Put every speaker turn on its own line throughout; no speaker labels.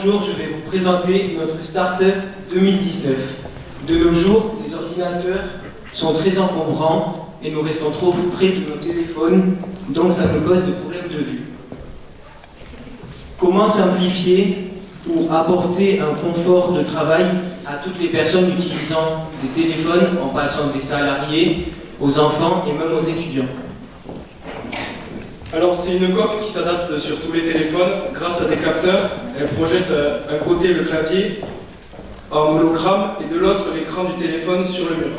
bonjour, je vais vous présenter notre Start-up 2019. De nos jours, les ordinateurs sont très encombrants et nous restons trop près de nos téléphones, donc ça nous cause des problèmes de vue. Comment simplifier ou apporter un confort de travail à toutes les personnes utilisant des téléphones, en passant des salariés, aux enfants et même aux étudiants?
Alors c'est une coque qui s'adapte sur tous les téléphones grâce à des capteurs. Elle projette d'un côté le clavier en hologramme et de l'autre l'écran du téléphone sur le mur.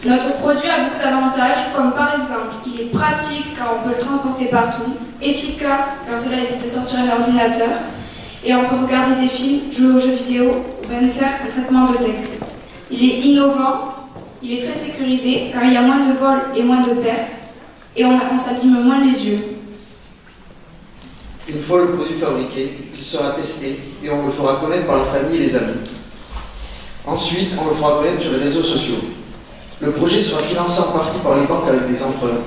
Notre produit a beaucoup d'avantages, comme par exemple, il est pratique car on peut le transporter partout, efficace car cela évite de sortir un ordinateur, et on peut regarder des films, jouer aux jeux vidéo ou même faire un traitement de texte. Il est innovant, il est très sécurisé car il y a moins de vols et moins de pertes, et on s'abîme moins les yeux.
Une fois le produit fabriqué, il sera testé et on le fera connaître par la famille et les amis. Ensuite, on le fera connaître sur les réseaux sociaux. Le projet sera financé en partie par les banques avec des emprunts,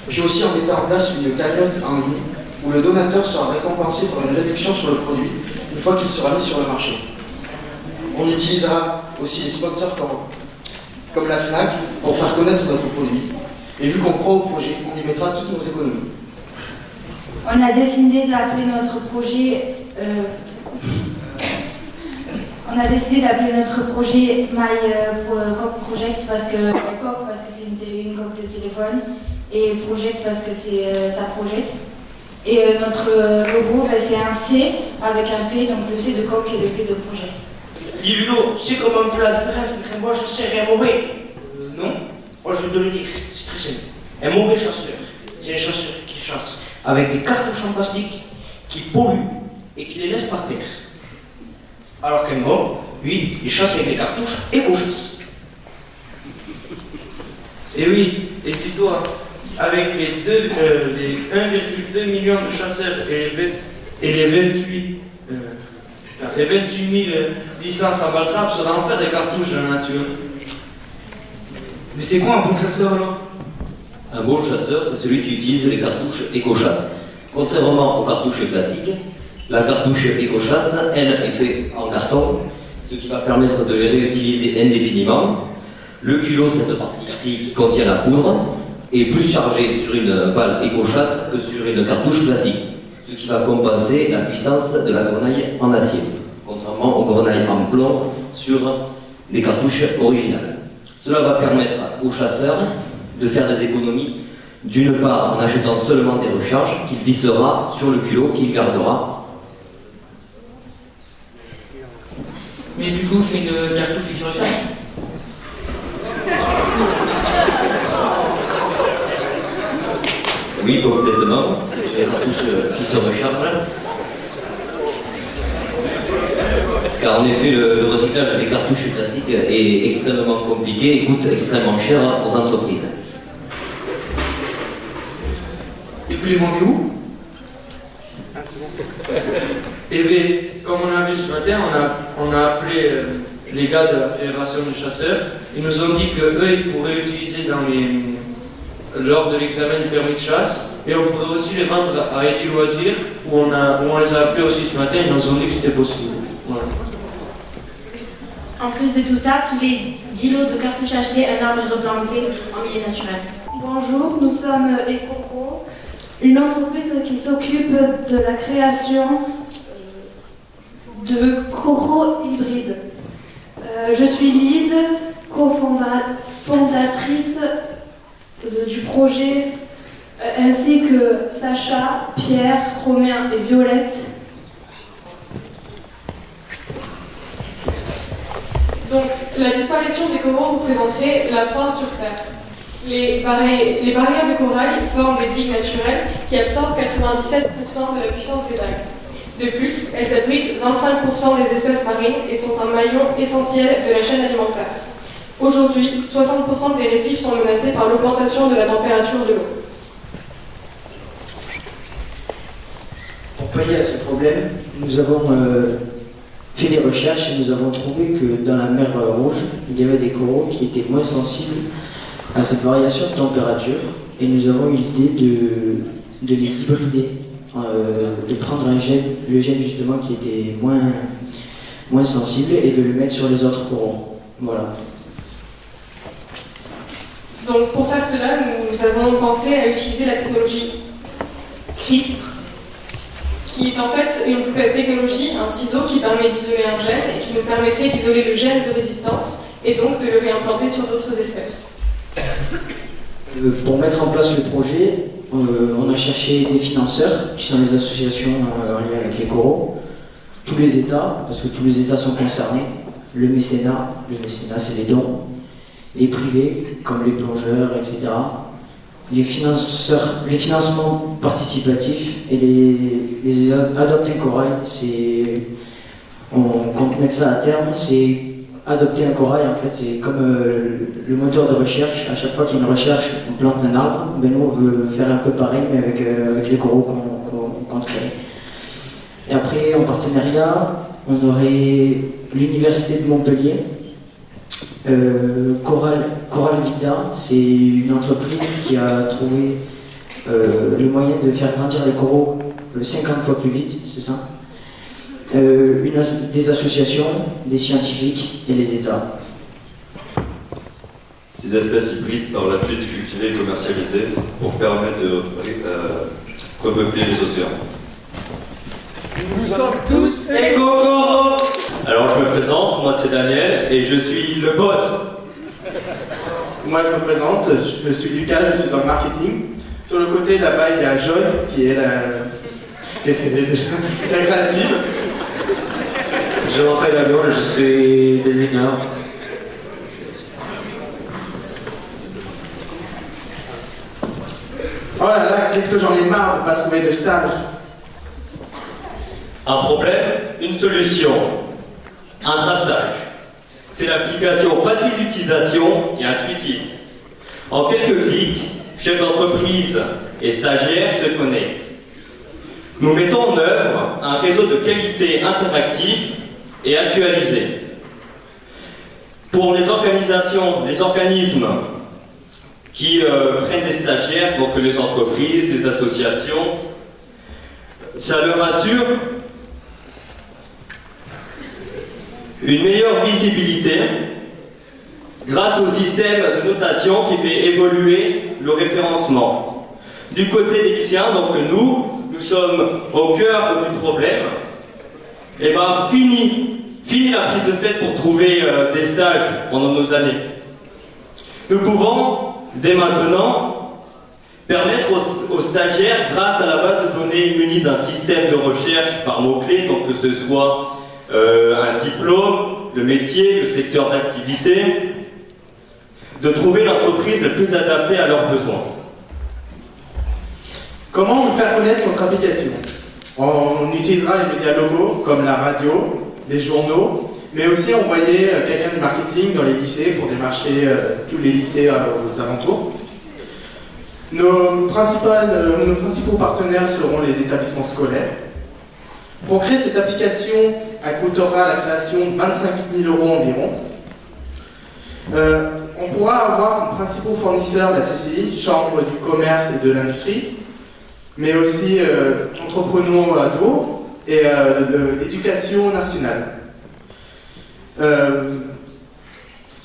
puis aussi en mettant en place une cagnotte en ligne où le donateur sera récompensé par une réduction sur le produit une fois qu'il sera mis sur le marché. On utilisera aussi les sponsors comme la FNAC pour faire connaître notre produit. Et vu qu'on croit au projet, on y mettra toutes nos économies.
On a décidé d'appeler notre projet My Coq Project parce que Coq parce que c'est une coque de téléphone et Project parce que ça projette. Et notre logo, c'est un C avec un P, donc le C de Coq et le P de Project.
Dis Ludo, c'est comment on fait la différence entre un bon chasseur et un mauvais? Non, moi je vais te le dire, c'est très simple. Un mauvais chasseur, c'est un chasseur qui chasse avec des cartouches en plastique qui polluent et qui les laisse par terre. Alors qu'un bon, lui, il chasse avec des cartouches éco-chasse.
Et oui, et tu dois, avec les 1,2 million de chasseurs et les 28 000 licences en baltrap, ça va en faire des cartouches dans la nature.
Mais c'est quoi un bon chasseur là?
Un bon chasseur, c'est celui qui utilise les cartouches éco-chasse. Contrairement aux cartouches classiques, la cartouche éco-chasse, elle, est faite en carton, ce qui va permettre de les réutiliser indéfiniment. Le culot, cette partie ici qui contient la poudre, est plus chargé sur une balle éco-chasse que sur une cartouche classique, ce qui va compenser la puissance de la grenaille en acier, contrairement aux grenailles en plomb sur les cartouches originales. Cela va permettre aux chasseurs de faire des économies, d'une part en achetant seulement des recharges qu'il vissera sur le culot qu'il gardera.
Mais du coup, c'est une cartouche qui se recharge.
Oui, complètement, c'est des cartouches qui se rechargent. Car en effet, le recyclage des cartouches classiques est extrêmement compliqué et coûte extrêmement cher aux entreprises.
Et vous les vendez où?
Et bien, comme on a vu ce matin, on a appelé les gars de la Fédération des chasseurs. Ils nous ont dit qu'eux, ils pourraient l'utiliser lors de l'examen du permis de chasse. Et on pourrait aussi les vendre à Eti Loisirs, où on les a appelés aussi ce matin, ils nous ont dit que c'était possible. Voilà.
En plus de tout ça, tous les 10 lots de cartouches achetés, un arbre est replanté en milieu naturel.
Bonjour, nous sommes EcoPro, une entreprise qui s'occupe de la création de coraux hybrides. Je suis Lise, cofondatrice du projet, ainsi que Sacha, Pierre, Romain et Violette.
Donc, la disparition des coraux représenterait la fin sur Terre. Les barrières de corail forment des digues naturelles qui absorbent 97% de la puissance des vagues. De plus, elles abritent 25% des espèces marines et sont un maillon essentiel de la chaîne alimentaire. Aujourd'hui, 60% des récifs sont menacés par l'augmentation de la température de l'eau.
Pour pallier à ce problème, nous avons fait des recherches et nous avons trouvé que dans la mer Rouge, il y avait des coraux qui étaient moins sensibles à cette variation de température et nous avons eu l'idée de les hybrider de prendre le gène justement qui était moins sensible et de le mettre sur les autres coraux. Voilà.
Donc pour faire cela, nous avons pensé à utiliser la technologie CRISPR, qui est en fait une technologie, un ciseau qui permet d'isoler un gène et qui nous permettrait d'isoler le gène de résistance et donc de le réimplanter sur d'autres espèces.
Pour mettre en place le projet, on a cherché des financeurs, qui sont les associations en lien avec les coraux, tous les États, parce que tous les États sont concernés, le mécénat c'est les dons, les privés, comme les plongeurs, etc., les financements participatifs et les adopter corail, on compte mettre ça à terme, c'est adopter un corail, en fait, c'est comme le moteur de recherche. À chaque fois qu'il y a une recherche, on plante un arbre. Mais nous, on veut faire un peu pareil, mais avec les coraux qu'on crée. Et après, en partenariat, on aurait l'Université de Montpellier. Coral Vita, c'est une entreprise qui a trouvé le moyen de faire grandir les coraux 50 fois plus vite, c'est ça? Des associations, des scientifiques et les États.
Ces espèces hybrides par la suite cultivées et commercialisées pour permettre de repeupler les océans.
Nous sommes tous
éco-coraux. Alors je me présente, moi c'est Daniel et je suis le boss.
Moi je me présente, je suis Lucas, je suis dans le marketing. Sur le côté là-bas il y a Joyce qui est la créative.
Je m'appelle Avion, je suis designer.
Oh là là, qu'est-ce que j'en ai marre de ne pas trouver de stage.
Un problème, une solution. Intrastage. C'est l'application facile d'utilisation et intuitive. En quelques clics, chefs d'entreprise et stagiaires se connectent. Nous mettons en œuvre un réseau de qualité interactif et actualisé. Pour les organismes qui prennent des stagiaires, donc les entreprises, les associations, ça leur assure une meilleure visibilité grâce au système de notation qui fait évoluer le référencement. Du côté des lycéens, donc nous sommes au cœur du problème. Et bien fini la prise de tête pour trouver des stages pendant nos années. Nous pouvons, dès maintenant, permettre aux stagiaires, grâce à la base de données munie d'un système de recherche par mots-clés, donc que ce soit un diplôme, le métier, le secteur d'activité, de trouver l'entreprise la plus adaptée à leurs besoins.
Comment vous faire connaître notre application? On utilisera les médias locaux comme la radio, les journaux, mais aussi envoyer quelqu'un du marketing dans les lycées pour démarcher tous les lycées aux alentours. Nos principaux partenaires seront les établissements scolaires. Pour créer cette application, elle coûtera la création 25 000 € environ. On pourra avoir comme principaux fournisseurs la CCI, Chambre du commerce et de l'industrie, mais aussi Entreprenons à Dour et l'éducation nationale.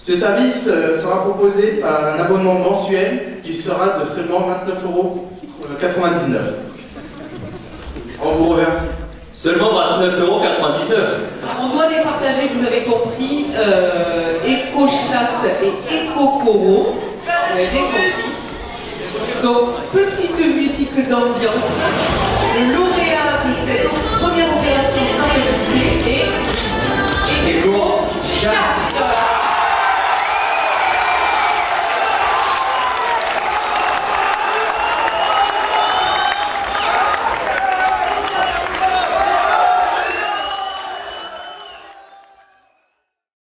Ce service sera proposé par un abonnement mensuel qui sera de seulement 29,99 €. On vous remercie.
Seulement 29,99 €.
On doit départager, vous avez compris, éco-chasse et éco-coraux. Vous avez bien compris. Donc, petite musique d'ambiance. Le lauréat de cette première